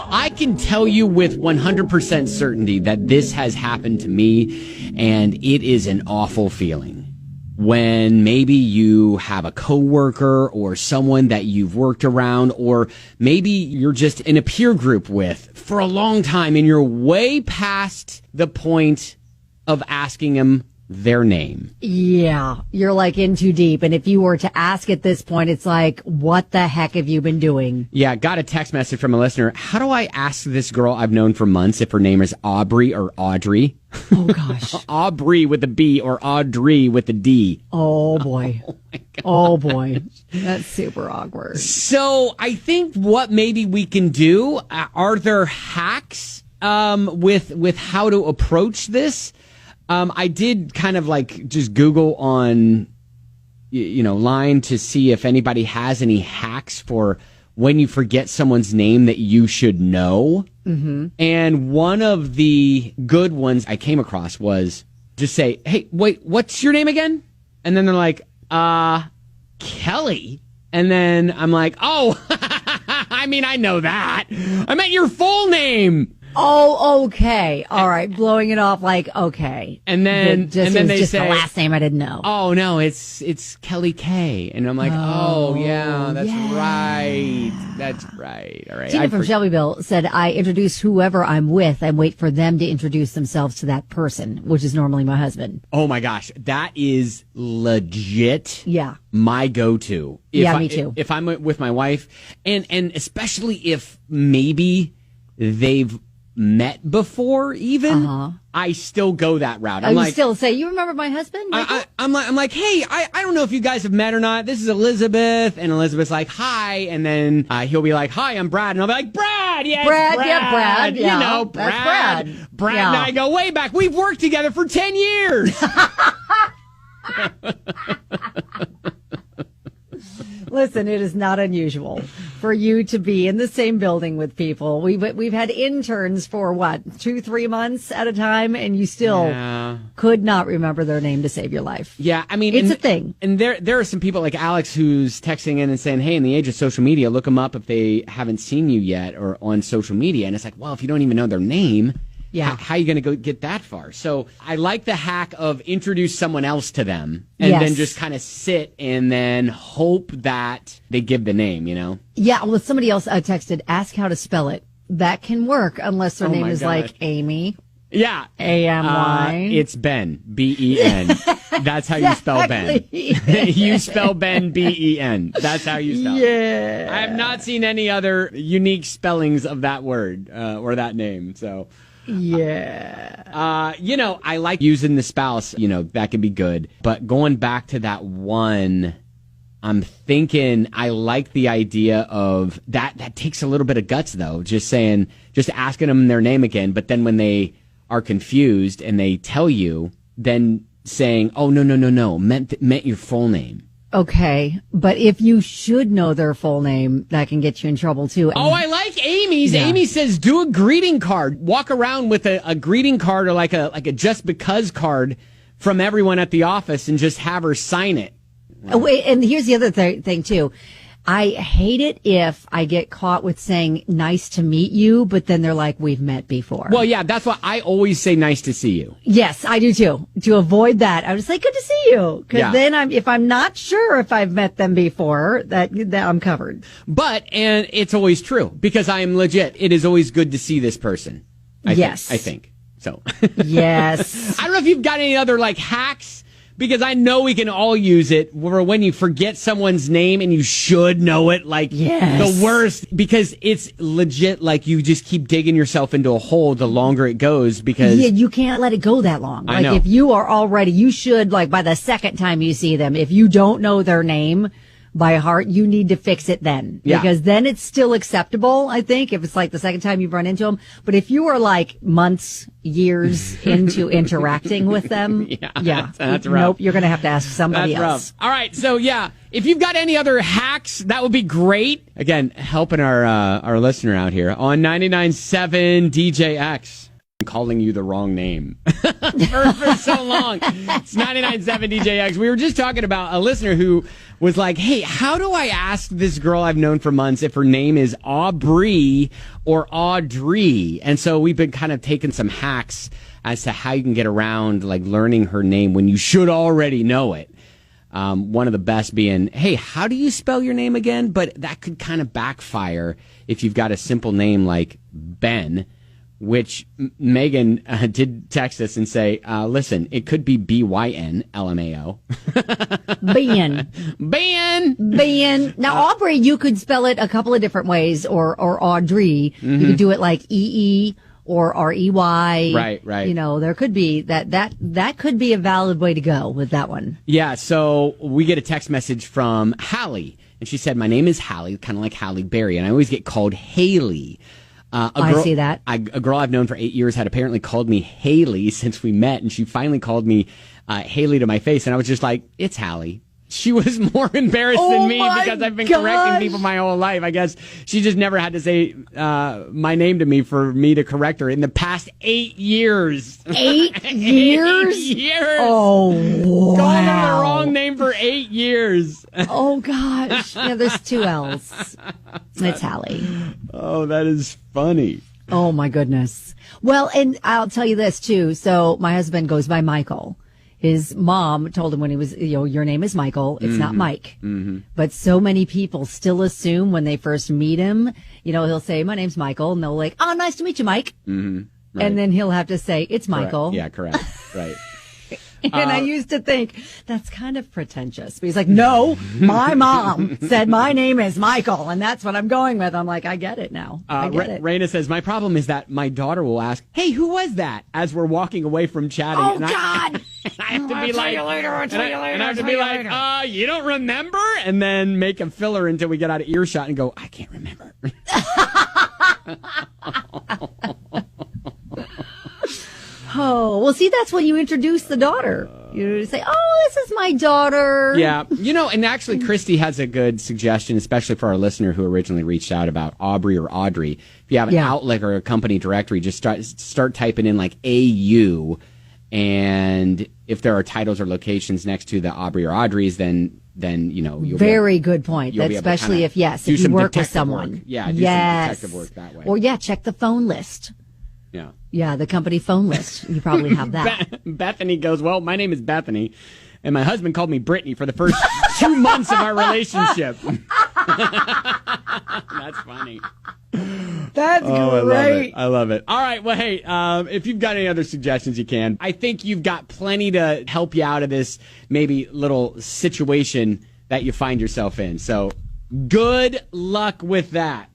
I can tell you with 100% certainty that this has happened to me, and it is an awful feeling. When maybe you have a coworker or someone that you've worked around, or maybe you're just in a peer group with for a long time, and you're way past the point of asking them their name. Yeah, you're like in too deep. And if you were to ask at this point, it's like, what the heck have you been doing? Yeah, got a text message from a listener. How do I ask this girl I've known for months if her name is Aubrey or Audrey? Oh, gosh. Aubrey with a B or Audrey with a D. Oh, boy. Oh, boy. That's super awkward. So I think what maybe we can do, are there hacks with how to approach this? I did kind of like just Google on, line to see if anybody has any hacks for when you forget someone's name that you should know. Mm-hmm. And one of the good ones I came across was just say, hey, wait, what's your name again? And then they're like, Kelly. And then I'm like, oh, I mean, I know that. I meant your full name. Oh, okay. All right. Blowing it off like, okay. And then they just say the last name I didn't know. Oh, no, it's Kelly K. And I'm like, oh yeah, that's right. That's right. All right. Tina from Shelbyville said, I introduce whoever I'm with and wait for them to introduce themselves to that person, which is normally my husband. Oh, my gosh. That is legit. Yeah. My go-to. Me too. If I'm with my wife, and especially if maybe they've met before, even I still go that route. I'm like, still say, you remember my husband? I'm like, hey, I don't know if you guys have met or not. This is Elizabeth, and Elizabeth's like, hi, and then he'll be like, hi, I'm Brad, and I'll be like, Brad, yeah, Brad, Brad. yeah, Brad, yeah, Brad. Brad. Brad Yeah. and I go way back. We've worked together for 10 years. Listen, it is not unusual for you to be in the same building with people. We've had interns for 2-3 months at a time, and you still could not remember their name to save your life. Yeah, I mean, it's a thing. And there are some people like Alex who's texting in and saying, hey, in the age of social media, look them up if they haven't seen you yet or on social media. And it's like, well, if you don't even know their name, how are you going to go get that far? So I like the hack of introduce someone else to them and then just kind of sit and then hope that they give the name, Yeah, well, somebody else texted, ask how to spell it. That can work unless their name is like Amy. Yeah. A-M-Y. It's Ben. B-E-N. That's how you spell Ben. You spell Ben, B-E-N. That's how you spell it. Yeah. I have not seen any other unique spellings of that word or that name, so... Yeah. I like using the spouse, that can be good. But going back to that one, I'm thinking I like the idea of that. That takes a little bit of guts, though. Just asking them their name again. But then when they are confused and they tell you, then saying, oh, no, meant your full name. Okay, but if you should know their full name, that can get you in trouble, too. Oh, I like Amy's. Yeah. Amy says, do a greeting card. Walk around with a greeting card or like a just because card from everyone at the office and just have her sign it. Oh, wait, and here's the other thing, too. I hate it if I get caught with saying, nice to meet you, but then they're like, we've met before. Well, yeah, that's why I always say nice to see you. Yes, I do too. To avoid that, I would say, good to see you. Because then if I'm not sure if I've met them before, that I'm covered. And it's always true because I am legit. It is always good to see this person. I think. So. Yes. I don't know if you've got any other like hacks. Because I know we can all use it where when you forget someone's name and you should know it, like the worst, because it's legit, like you just keep digging yourself into a hole the longer it goes because... Yeah, you can't let it go that long. I know. If you are already, you should, like by the second time you see them, if you don't know their name by heart, you need to fix it then. Yeah. Because then it's still acceptable, I think, if it's like the second time you've run into them. But if you are like months, years into interacting with them, that's rough. Nope, you're going to have to ask somebody else. Rough. All right, so if you've got any other hacks, that would be great. Again, helping our listener out here on 99.7 DJX. calling you the wrong name for so long. It's 99.7 DJX. We were just talking about a listener who was like, hey, how do I ask this girl I've known for months if her name is Aubrey or Audrey? And so we've been kind of taking some hacks as to how you can get around like learning her name when you should already know it. One of the best being, hey, how do you spell your name again? But that could kind of backfire if you've got a simple name like Ben, which Megan did text us and say, listen, it could be B-Y-N, L-M-A-O. Ben. Now, Aubrey, you could spell it a couple of different ways, or Audrey. You could do it like E-E or R-E-Y. Right. You know, there could be that could be a valid way to go with that one. Yeah, so we get a text message from Hallie, and she said, my name is Hallie, kind of like Halle Berry, and I always get called Haley. I see that. A girl I've known for 8 years had apparently called me Haley since we met, and she finally called me Haley to my face, and I was just like, it's Hallie. She was more embarrassed than me because I've been correcting people my whole life. I guess she just never had to say my name to me for me to correct her in the past 8 years. 8 years? 8 years. Oh, wow. Called her the wrong name for 8 years. Oh, gosh. Yeah, there's 2 L's. It's Hallie. Oh, that is funny. Oh, my goodness. Well, and I'll tell you this, too. So my husband goes by Michael. His mom told him when he was, your name is Michael. It's not Mike. Mm-hmm. But so many people still assume when they first meet him, he'll say, my name's Michael. And they'll like, oh, nice to meet you, Mike. Mm-hmm. Right. And then he'll have to say, it's Michael. Correct. Yeah, correct. Right. And I used to think that's kind of pretentious. But he's like, no, my mom said my name is Michael, and that's what I'm going with. I'm like, I get it now. I get it. Raina says, my problem is that my daughter will ask, hey, who was that? As we're walking away from chatting. Oh, and God. I have to be like, I'll tell you later. And I have to be like, you don't remember? And then make a filler until we get out of earshot and go, I can't remember. Oh, well, see, that's when you introduce the daughter. You say, oh, this is my daughter. Yeah. And actually, Christy has a good suggestion, especially for our listener who originally reached out about Aubrey or Audrey. If you have an Outlook or a company directory, just start typing in like AU. And if there are titles or locations next to the Aubrey or Audrey's, then you'll very good point. Especially if you work with someone. Work. Yeah, do some detective work that way. Or check the phone list. Yeah. Yeah, the company phone list. You probably have that. Bethany goes, well, my name is Bethany, and my husband called me Brittany for the first 2 months of our relationship. That's funny. That's great. I love it. All right. Well, hey, if you've got any other suggestions, you can. I think you've got plenty to help you out of this maybe little situation that you find yourself in. So good luck with that.